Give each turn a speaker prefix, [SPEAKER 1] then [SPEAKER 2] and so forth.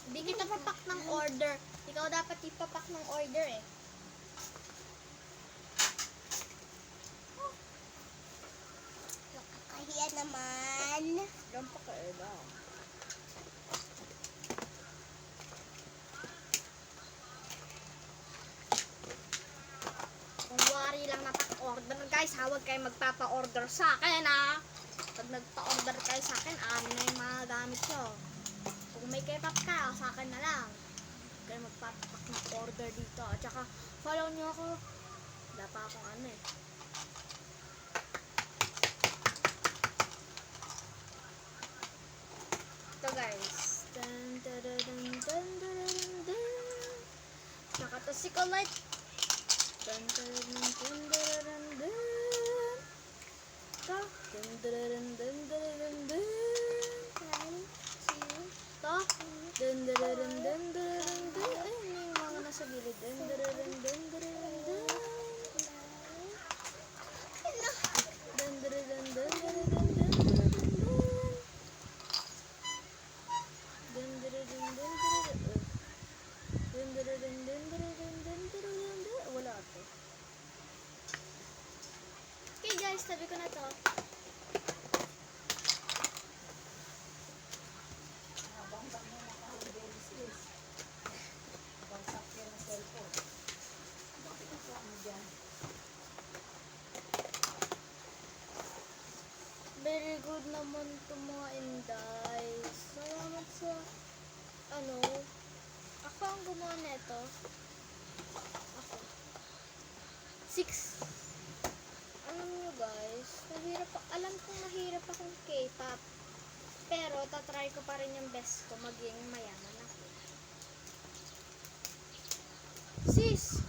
[SPEAKER 1] Hindi kita papak ng order. Ikaw dapat ipapak ng order eh.
[SPEAKER 2] Nakakahiya naman.
[SPEAKER 1] Diyan pa kayo daw. Kung wari lang napak-order guys, huwag kayo magpapa-order sa akin ha. Pag nagpa-order kayo sa akin, amin na yung mga gamit nyo. Kung may K-pop ka, sa akin na lang. Huwag kayo magpapak ng order dito. At saka, follow nyo ako. Wala pa akong ano eh. Ito guys. Dun, dun, dun, dun, dun, dun, dun. Tsaka to si Colette. Dun, dun, dun, dun, dun, dun, dun. Ito. Dun, dun, dun, dun, dun, dun, dun. Ito. Dun, dun, dun, dun, dun, dun, dun. Ay, may mga nasa gilid. Dun, dun, dun, dun, dun, dun, dun. Dun, dun, dun, dun, dun, dun, dun, dun, dun, dun. Dun, dun, dun, dun, dun, dun, dun. Dun, dun, dun, dun, dun, dun, dun, dun, dun, dun, dun. Wala ito. Okay guys, tabi ko na to. Very good naman to mga inday. Salamat sa ano. Ako ang gumawa nito. Ako. 6. Alam nyo guys, alam kong mahirap akong K-pop. Pero tatry ko pa rin yung best ko maging mayaman ako. Sis!